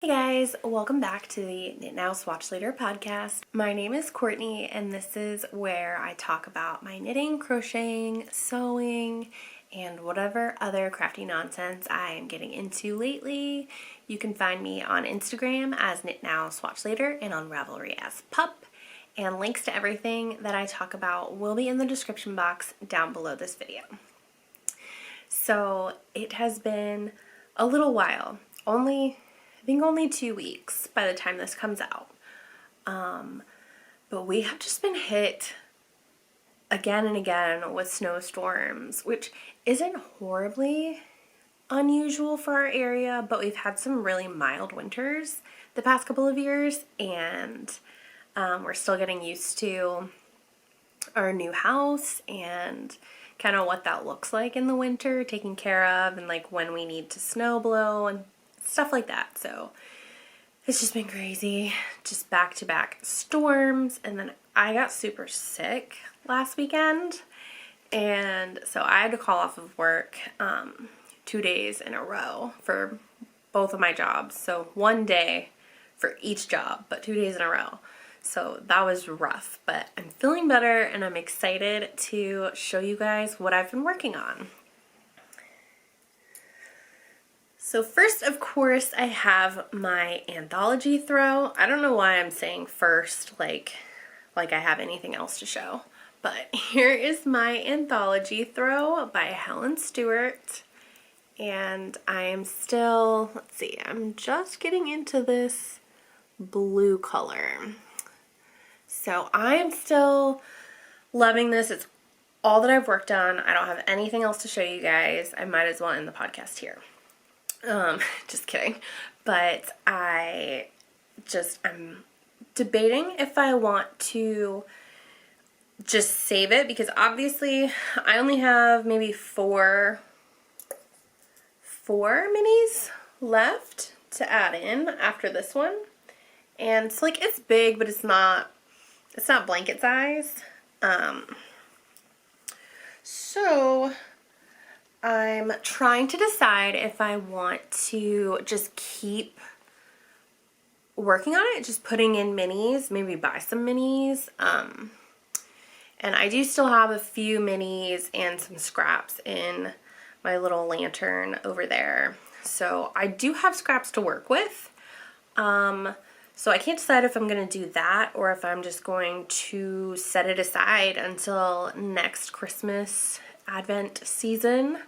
Hey guys, welcome back to the Knit Now Swatch Later podcast. My name is Courtney and this is where I talk about my knitting, crocheting, sewing, and whatever other crafty nonsense I am getting into lately. You can find me on Instagram as Knit Now Swatch Later and on Ravelry as Pup. And links to everything that I talk about will be in the description box down below this video. So it has been a little while, I think only 2 weeks by the time this comes out. But we have just been hit again and again with snowstorms, which isn't horribly unusual for our area, but we've had some really mild winters the past couple of years, and we're still getting used to our new house and kind of what that looks like in the winter, taken care of, and like when we need to snow blow and stuff like that. So it's just been crazy, just back-to-back storms, and then I got super sick last weekend, and so I had to call off of work 2 days in a row for both of my jobs. So 1 day for each job, but 2 days in a row. So that was rough, but I'm feeling better and I'm excited to show you guys what I've been working on. So first, of course, I have my anthology throw. I don't know why I'm saying first like I have anything else to show, but here is my anthology throw by Helen Stewart. And I am still, let's see, I'm just getting into this blue color. So I am still loving this. It's all that I've worked on. I don't have anything else to show you guys. I might as well end the podcast here. Just kidding. But I'm debating if I want to just save it, because obviously I only have maybe four minis left to add in after this one. And so like it's big, but it's not blanket size. So I'm trying to decide if I want to just keep working on it, just putting in minis, maybe buy some minis. And I do still have a few minis and some scraps in my little lantern over there. So I do have scraps to work with. So I can't decide if I'm going to do that or if I'm just going to set it aside until next Christmas Advent season.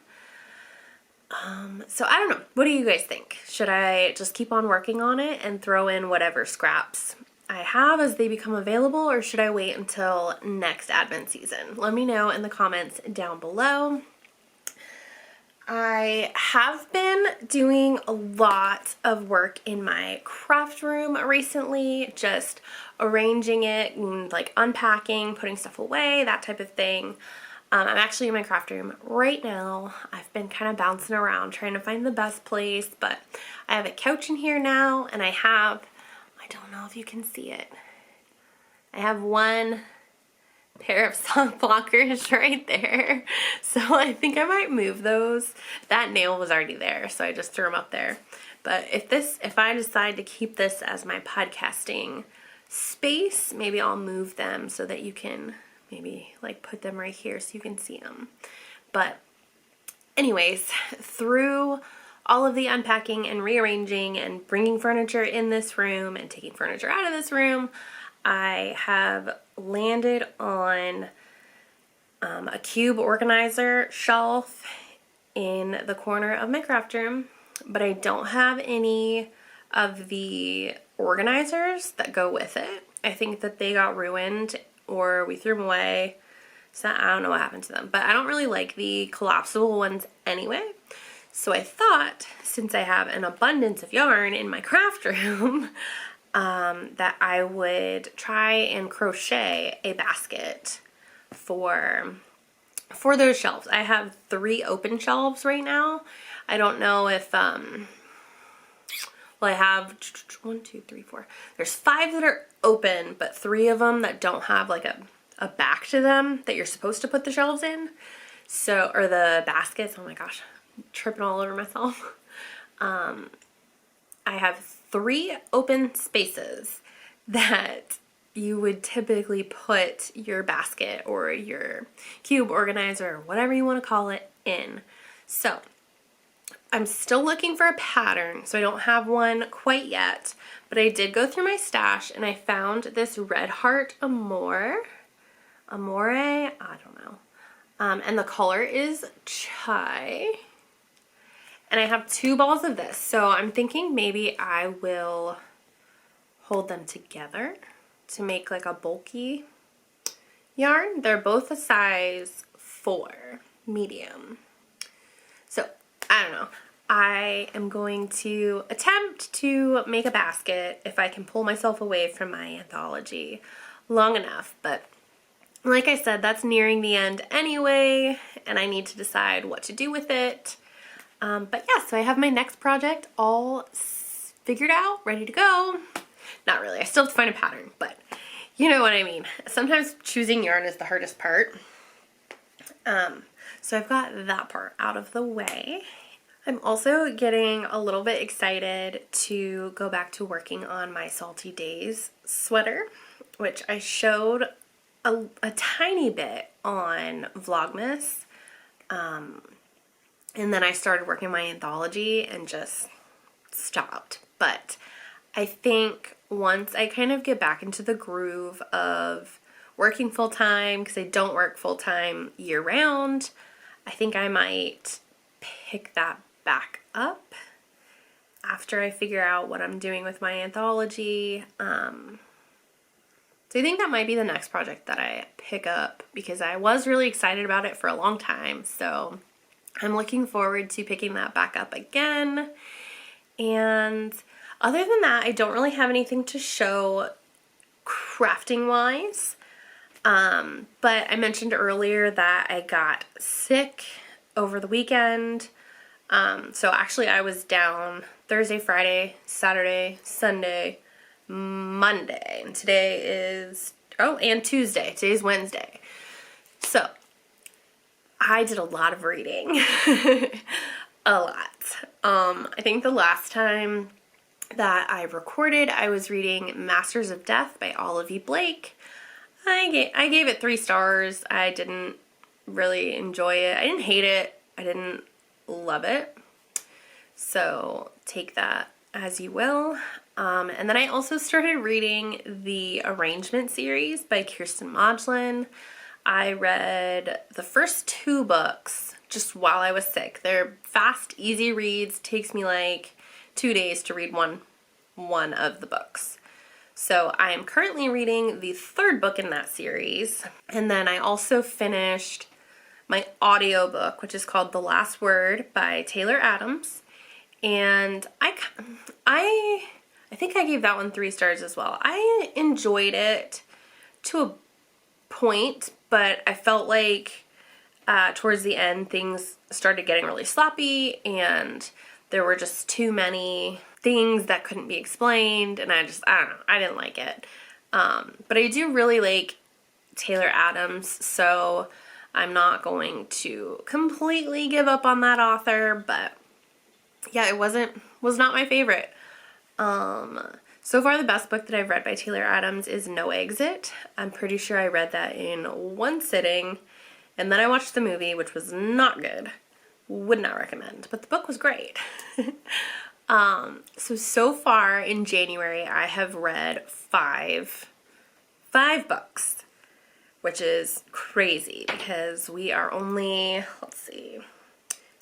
So I don't know. What do you guys think? Should I just keep on working on it and throw in whatever scraps I have as they become available, or should I wait until next Advent season? Let me know in the comments down below. I have been doing a lot of work in my craft room recently, just arranging it and like unpacking, putting stuff away, that type of thing. I'm actually in my craft room right now. I've been kind of bouncing around trying to find the best place, but I have a couch in here now, and I don't know if you can see it. I have one pair of sock blockers right there. So I think I might move those. That nail was already there, so I just threw them up there. But if I decide to keep this as my podcasting space, maybe I'll move them so that you can maybe like put them right here so you can see them. But anyways, through all of the unpacking and rearranging and bringing furniture in this room and taking furniture out of this room, I have landed on a cube organizer shelf in the corner of my craft room, but I don't have any of the organizers that go with it. I think that they got ruined or we threw them away, so I don't know what happened to them, but I don't really like the collapsible ones anyway. So I thought, since I have an abundance of yarn in my craft room, that I would try and crochet a basket for those shelves. I have 3 open shelves right now. I don't know if, well, I have 1, 2, 3, 4. There's 5 that are open, but 3 of them that don't have like a back to them that you're supposed to put the shelves in. So, or the baskets. Oh my gosh, I'm tripping all over myself. I have 3 open spaces that you would typically put your basket or your cube organizer, or whatever you want to call it, in. So I'm still looking for a pattern, so I don't have one quite yet, but I did go through my stash and I found this Red Heart Amore, I don't know, and the color is Chai, and I have 2 balls of this, so I'm thinking maybe I will hold them together to make like a bulky yarn. They're both a size 4, medium. So I don't know. I am going to attempt to make a basket if I can pull myself away from my anthology long enough. But like I said, that's nearing the end anyway, and I need to decide what to do with it. But yeah, so I have my next project all figured out, ready to go. Not really. I still have to find a pattern, but you know what I mean. Sometimes choosing yarn is the hardest part. So I've got that part out of the way. I'm also getting a little bit excited to go back to working on my Salty Days sweater, which I showed a tiny bit on Vlogmas. And then I started working my anthology and just stopped. But I think once I kind of get back into the groove of working full-time, because I don't work full-time year-round, I think I might pick that back up after I figure out what I'm doing with my anthology. So I think that might be the next project that I pick up, because I was really excited about it for a long time. So I'm looking forward to picking that back up again. And other than that, I don't really have anything to show crafting wise. But I mentioned earlier that I got sick over the weekend. So actually I was down Thursday, Friday, Saturday, Sunday, Monday, and today is, and Tuesday. Today's Wednesday. So I did a lot of reading. A lot. I think the last time that I recorded, I was reading Masters of Death by Olive E. Blake. I gave it 3 stars. I didn't really enjoy it. I didn't hate it. I didn't love it. So take that as you will. And then I also started reading the Arrangement series by Kirsten Modglin. I read the first 2 books just while I was sick. They're fast, easy reads. Takes me like 2 days to read one of the books. So I am currently reading the 3rd book in that series. And then I also finished my audiobook, which is called The Last Word by Taylor Adams. And I think I gave that one 3 stars as well. I enjoyed it to a point, but I felt like towards the end things started getting really sloppy and there were just too many things that couldn't be explained, and I don't know, I didn't like it. But I do really like Taylor Adams, so I'm not going to completely give up on that author, but yeah, it was not my favorite. So far the best book that I've read by Taylor Adams is No Exit. I'm pretty sure I read that in one sitting, and then I watched the movie, which was not good. Would not recommend, but the book was great. So far in January, I have read five books, which is crazy because we are only, let's see,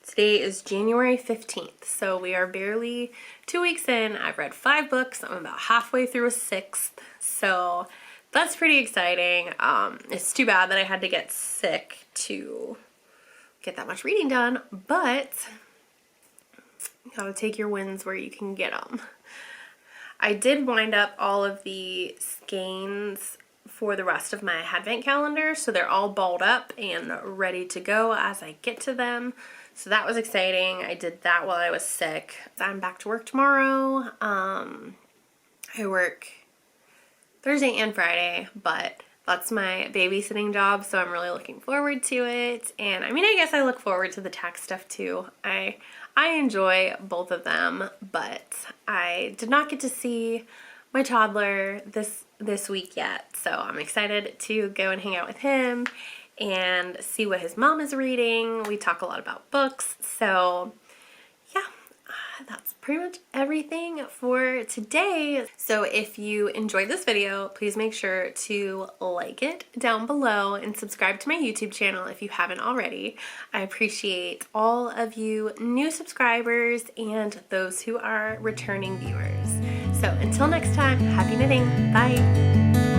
today is January 15th, so we are barely 2 weeks in. I've read 5 books. I'm about halfway through a 6th, so that's pretty exciting. It's too bad that I had to get sick to get that much reading done, but you gotta take your wins where you can get them. I did wind up all of the skeins for the rest of my Advent calendar, so they're all balled up and ready to go as I get to them. So that was exciting. I did that while I was sick. I'm back to work tomorrow. I work Thursday and Friday, but that's my babysitting job, so I'm really looking forward to it. And I mean, I guess I look forward to the tax stuff too. I I enjoy both of them, but I did not get to see my toddler this week yet, so I'm excited to go and hang out with him and see what his mom is reading. We talk a lot about books, so yeah, that's pretty much everything for today. So if you enjoyed this video, please make sure to like it down below and subscribe to my YouTube channel if you haven't already. I appreciate all of you new subscribers and those who are returning viewers. So until next time, happy knitting. Bye.